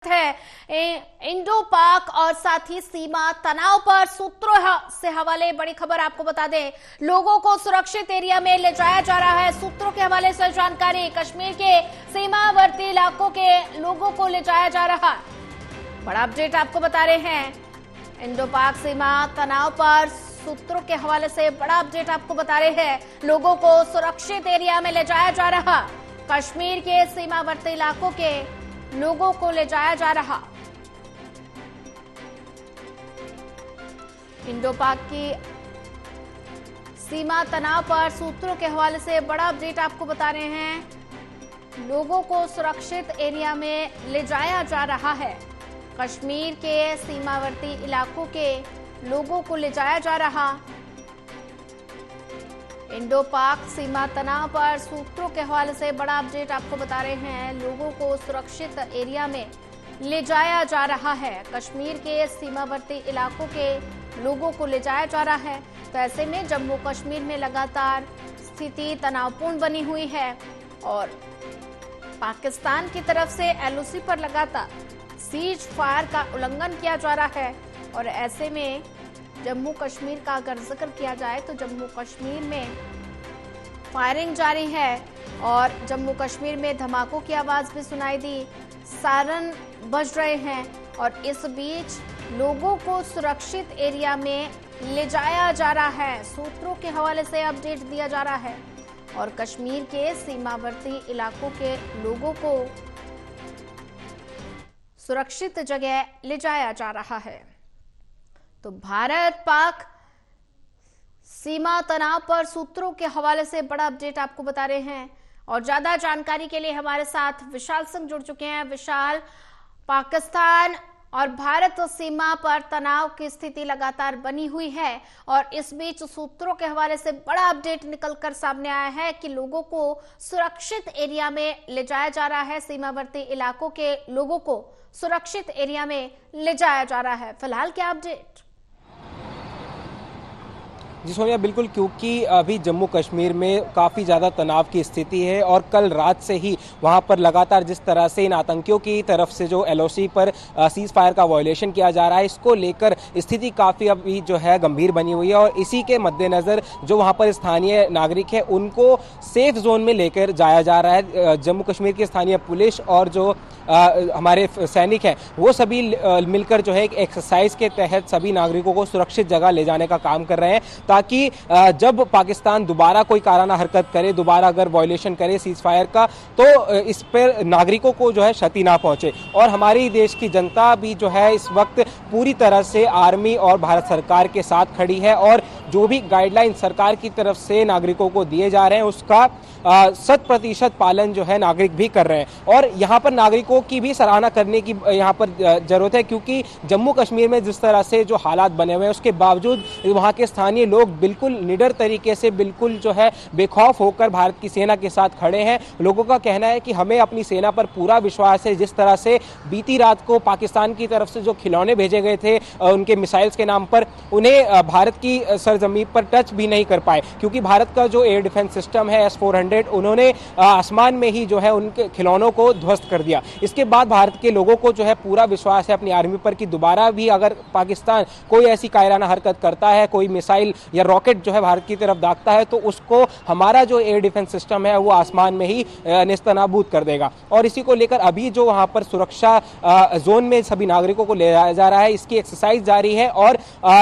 Indo पाक और साथ ही सीमा तनाव पर सूत्रों से हवाले बड़ी खबर आपको बता दें। लोगों को सुरक्षित एरिया में ले जाया जा रहा है। सूत्रों के हवाले से जानकारी, कश्मीर के सीमावर्ती इलाकों के लोगों को ले जाया जा रहा है। बड़ा अपडेट आपको बता रहे हैं। इंडो पाक सीमा तनाव पर सूत्रों के हवाले से बड़ा अपडेट आपको बता रहे हैं। लोगों को सुरक्षित एरिया में ले जाया जा रहा। कश्मीर के सीमावर्ती इलाकों के लोगों को ले जाया जा रहा। इंडो पाक की सीमा तनाव पर सूत्रों के हवाले से बड़ा अपडेट आपको बता रहे हैं। लोगों को सुरक्षित एरिया में ले जाया जा रहा है। कश्मीर के सीमावर्ती इलाकों के लोगों को ले जाया जा रहा। इंडो पाक सीमा तनाव पर सूत्रों के हवाले से बड़ा अपडेट आपको बता रहे हैं। लोगों को सुरक्षित एरिया में ले जाया जा रहा है। कश्मीर के सीमावर्ती इलाकों के लोगों को ले जाया जा रहा है। तो ऐसे में जम्मू कश्मीर में लगातार स्थिति तनावपूर्ण बनी हुई है और पाकिस्तान की तरफ से एलओसी पर लगातार सीज फायर का उल्लंघन किया जा रहा है। और ऐसे में जम्मू कश्मीर का अगर जिक्र किया जाए तो जम्मू कश्मीर में फायरिंग जारी है और जम्मू कश्मीर में धमाकों की आवाज भी सुनाई दी, सायरन बज रहे हैं और इस बीच लोगों को सुरक्षित एरिया में ले जाया जा रहा है। सूत्रों के हवाले से अपडेट दिया जा रहा है और कश्मीर के सीमावर्ती इलाकों के लोगों को सुरक्षित जगह ले जाया जा रहा है। तो भारत पाक सीमा तनाव पर सूत्रों के हवाले से बड़ा अपडेट आपको बता रहे हैं और ज्यादा जानकारी के लिए हमारे साथ विशाल सिंह जुड़ चुके हैं। विशाल, पाकिस्तान और भारत सीमा पर तनाव की स्थिति लगातार बनी हुई है और इस बीच सूत्रों के हवाले से बड़ा अपडेट निकलकर सामने आया है कि लोगों को सुरक्षित एरिया में ले जाया जा रहा है। सीमावर्ती इलाकों के लोगों को सुरक्षित एरिया में ले जाया जा रहा है। फिलहाल क्या अपडेट? जी सोनिया, बिल्कुल, क्योंकि अभी जम्मू कश्मीर में काफ़ी ज़्यादा तनाव की स्थिति है और कल रात से ही वहां पर लगातार जिस तरह से इन आतंकियों की तरफ से जो एलओसी पर सीज फायर का वायलेशन किया जा रहा है, इसको लेकर स्थिति काफ़ी अभी जो है गंभीर बनी हुई है। और इसी के मद्देनज़र जो वहां पर स्थानीय नागरिक है उनको सेफ जोन में लेकर जाया जा रहा है। जम्मू कश्मीर की स्थानीय पुलिस और जो हमारे सैनिक हैं वो सभी मिलकर जो है एक एक्सरसाइज के तहत सभी नागरिकों को सुरक्षित जगह ले जाने का काम कर रहे हैं, ताकि जब पाकिस्तान दोबारा कोई काराना हरकत करे, दोबारा अगर वायलेशन करे सीज फायर का, तो इस पर नागरिकों को जो है क्षति ना पहुंचे। और हमारी देश की जनता भी जो है इस वक्त पूरी तरह से आर्मी और भारत सरकार के साथ खड़ी है और जो भी गाइडलाइन सरकार की तरफ से नागरिकों को दिए जा रहे हैं उसका 100% पालन जो है नागरिक भी कर रहे हैं। और यहाँ पर नागरिकों की भी सराहना करने की यहाँ पर जरूरत है, क्योंकि जम्मू कश्मीर में जिस तरह से जो हालात बने हुए हैं उसके बावजूद वहाँ के स्थानीय लोग बिल्कुल निडर तरीके से, बिल्कुल जो है बेखौफ होकर भारत की सेना के साथ खड़े हैं। लोगों का कहना है कि हमें अपनी सेना पर पूरा विश्वास है। जिस तरह से बीती रात को पाकिस्तान की तरफ से जो खिलौने भेजे गए थे उनके मिसाइल्स के नाम पर, उन्हें भारत की सरजमीन पर टच भी नहीं कर पाए, क्योंकि भारत का जो एयर डिफेंस सिस्टम है S-400 उन्होंने आसमान में ही जो है उनके खिलौनों को ध्वस्त कर दिया। इसके बाद भारत के लोगों को जो है पूरा विश्वास है अपनी आर्मी पर कि दोबारा भी अगर पाकिस्तान कोई ऐसी कायराना हरकत करता है, कोई मिसाइल या रॉकेट जो है भारत की तरफ दागता है, तो उसको हमारा जो एयर डिफेंस सिस्टम है वो आसमान में ही नेस्तनाबूद कर देगा। और इसी को लेकर अभी जो वहां पर सुरक्षा जोन में सभी नागरिकों को ले जाया जा रहा है, इसकी एक्सरसाइज जारी है और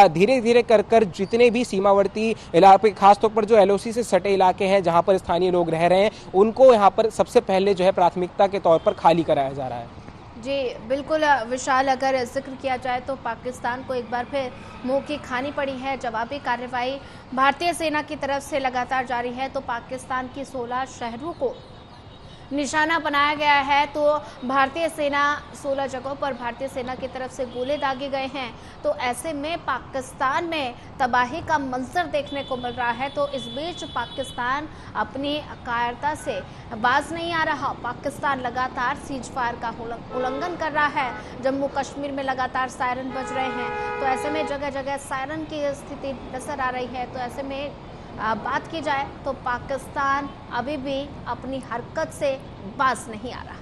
धीरे धीरे कर जितने भी सीमावर्ती इलाके, खासतौर पर जो एलओसी से सटे इलाके हैं जहां पर स्थानीय लोग रह रहे हैं, उनको यहाँ पर सबसे पहले जो है प्राथमिकता के तौर पर खाली कराया जा रहा है। जी बिल्कुल विशाल, अगर जिक्र किया जाए तो पाकिस्तान को एक बार फिर मुंह की खानी पड़ी है। जवाबी कार्रवाई भारतीय सेना की तरफ से लगातार जारी है। तो पाकिस्तान की 16 शहरों को निशाना बनाया गया है। तो भारतीय सेना 16 जगहों पर भारतीय सेना की तरफ से गोले दागे गए हैं। तो ऐसे में पाकिस्तान में तबाही का मंजर देखने को मिल रहा है। तो इस बीच पाकिस्तान अपनी कायरता से बाज नहीं आ रहा। पाकिस्तान लगातार सीज फायर का उल्लंघन कर रहा है। जम्मू कश्मीर में लगातार सायरन बज रहे हैं। तो ऐसे में जगह जगह सायरन की स्थिति नजर आ रही है। तो ऐसे में बात की जाए तो पाकिस्तान अभी भी अपनी हरकत से बाज नहीं आ रहा।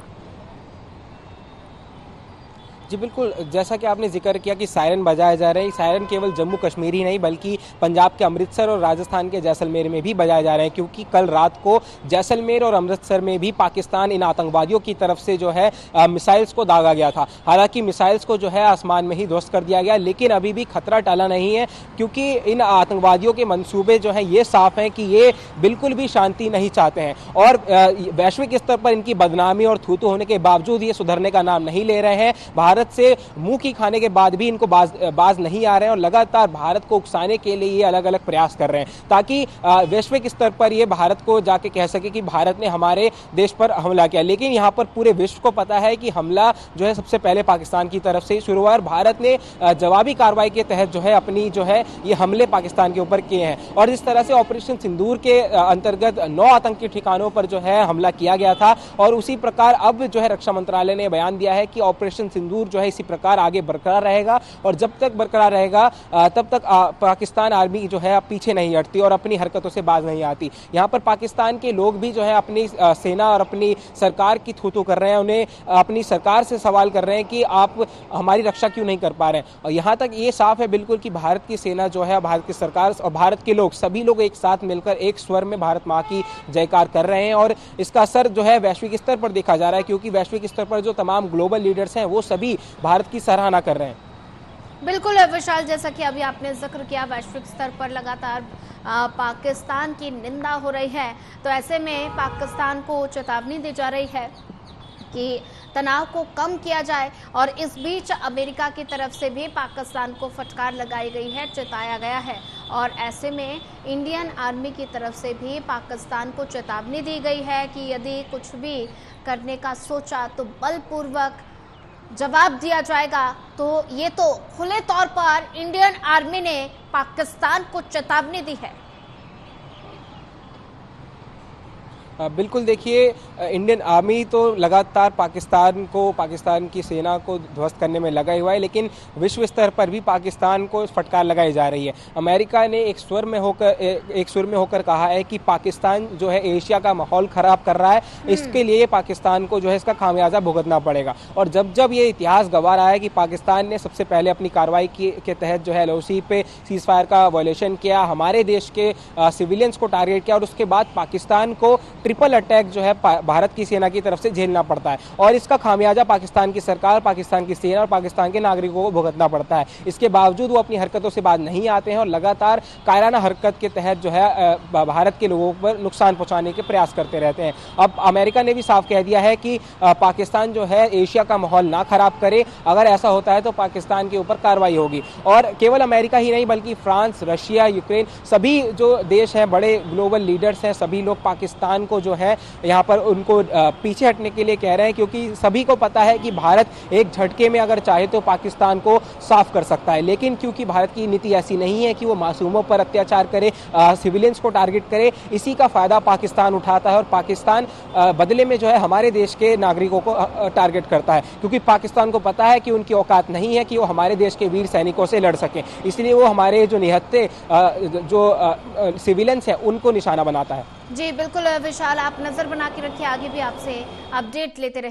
जी बिल्कुल, जैसा कि आपने जिक्र किया कि सायरन बजाए जा रहे हैं, सायरन केवल जम्मू कश्मीर ही नहीं बल्कि पंजाब के अमृतसर और राजस्थान के जैसलमेर में भी बजाए जा रहे हैं, क्योंकि कल रात को जैसलमेर और अमृतसर में भी पाकिस्तान इन आतंकवादियों की तरफ से जो है मिसाइल्स को दागा गया था। हालांकि मिसाइल्स को जो है आसमान में ही ध्वस्त कर दिया गया, लेकिन अभी भी खतरा टला नहीं है, क्योंकि इन आतंकवादियों के मंसूबे जो हैं ये साफ हैं कि ये बिल्कुल भी शांति नहीं चाहते हैं और वैश्विक स्तर पर इनकी बदनामी और थू-थू होने के बावजूद ये सुधरने का नाम नहीं ले रहे हैं। भारत से मुंह की खाने के बाद भी इनको बाज नहीं आ रहे हैं और लगातार भारत को उकसाने के लिए ये अलग अलग प्रयास कर रहे हैं, ताकि वैश्विक स्तर पर ये भारत को जाके कह सके कि भारत ने हमारे देश पर हमला किया। लेकिन यहाँ पर पूरे विश्व को पता है कि हमला जो है सबसे पहले पाकिस्तान की तरफ से ही शुरू हुआ और भारत ने जवाबी कार्रवाई के तहत जो है अपनी जो है ये हमले पाकिस्तान के ऊपर किए हैं। और इस तरह से ऑपरेशन सिंदूर के अंतर्गत 9 आतंकी ठिकानों पर जो है हमला किया गया था और उसी प्रकार अब जो है रक्षा मंत्रालय ने बयान दिया है कि ऑपरेशन सिंदूर जो है इसी प्रकार आगे बरकरार रहेगा और जब तक बरकरार रहेगा तब तक पाकिस्तान आर्मी जो है पीछे नहीं हटती और अपनी हरकतों से बाज नहीं आती। यहाँ पर पाकिस्तान के लोग भी जो है अपनी सेना और अपनी सरकार की थू-थू कर रहे हैं, उन्हें अपनी सरकार से सवाल कर रहे हैं कि आप हमारी रक्षा क्यों नहीं कर पा रहे हैं। और यहाँ तक ये साफ है बिल्कुल कि भारत की सेना जो है, भारत की सरकार और भारत के लोग सभी लोग एक साथ मिलकर एक स्वर में भारत माँ की जयकार कर रहे हैं और इसका असर जो है वैश्विक स्तर पर देखा जा रहा है, क्योंकि वैश्विक स्तर पर जो तमाम ग्लोबल लीडर्स हैं वो सभी भारत की सराहना कर रहे हैं। बिल्कुल विशाल, जैसा कि अभी आपने जिक्र किया, वैश्विक स्तर पर लगातार पाकिस्तान की निंदा हो रही है, तो ऐसे में पाकिस्तान को चेतावनी दी जा रही है कि तनाव को कम किया जाए और इस बीच अमेरिका की तरफ से भी पाकिस्तान को फटकार लगाई गई है, चेताया गया है और ऐसे में इंडियन आर्मी की तरफ से भी पाकिस्तान को चेतावनी दी गई है कि यदि कुछ भी करने का सोचा तो बलपूर्वक जवाब दिया जाएगा। तो ये तो खुले तौर पर इंडियन आर्मी ने पाकिस्तान को चेतावनी दी है। बिल्कुल, देखिए इंडियन आर्मी तो लगातार पाकिस्तान की सेना को ध्वस्त करने में लगा हुआ है, लेकिन विश्व स्तर पर भी पाकिस्तान को फटकार लगाई जा रही है। अमेरिका ने एक सुर में होकर कहा है कि पाकिस्तान जो है एशिया का माहौल खराब कर रहा है, इसके लिए पाकिस्तान को जो है इसका खामियाजा भुगतना पड़ेगा। और जब ये इतिहास गवाह रहा है कि पाकिस्तान ने सबसे पहले अपनी कार्रवाई के तहत जो है LOC पे सीज फायर का वायलेशन किया, हमारे देश के सिविलियंस को टारगेट किया और उसके बाद पाकिस्तान को ट्रिपल अटैक जो है भारत की सेना की तरफ से झेलना पड़ता है और इसका खामियाजा पाकिस्तान की सरकार, पाकिस्तान की सेना और पाकिस्तान के नागरिकों को भुगतना पड़ता है। इसके बावजूद वो अपनी हरकतों से बाज नहीं आते हैं और लगातार कायराना हरकत के तहत जो है भारत के लोगों पर नुकसान पहुंचाने के प्रयास करते रहते हैं। अब अमेरिका ने भी साफ कह दिया है कि पाकिस्तान जो है एशिया का माहौल ना खराब करे, अगर ऐसा होता है तो पाकिस्तान के ऊपर कार्रवाई होगी। और केवल अमेरिका ही नहीं बल्कि फ्रांस, रशिया, यूक्रेन, सभी जो देश हैं, बड़े ग्लोबल लीडर्स हैं, सभी लोग पाकिस्तान को जो है यहाँ पर उनको पीछे हटने के लिए कह रहे हैं, क्योंकि सभी को पता है कि भारत एक झटके में अगर चाहे तो पाकिस्तान को साफ कर सकता है, लेकिन क्योंकि भारत की नीति ऐसी नहीं है कि वो मासूमों पर अत्याचार करे, सिविलियंस को टारगेट करे, इसी का फायदा पाकिस्तान उठाता है और पाकिस्तान बदले में जो है हमारे देश के नागरिकों को टारगेट करता है, क्योंकि पाकिस्तान को पता है कि उनकी औकात नहीं है कि वो हमारे देश के वीर सैनिकों से लड़ सकें, इसलिए वो हमारे जो निहत्थे जो सिविलियंस हैं उनको निशाना बनाता है। जी बिल्कुल विशाल, आप नजर बना के रखिए, आगे भी आपसे अपडेट लेते रहे।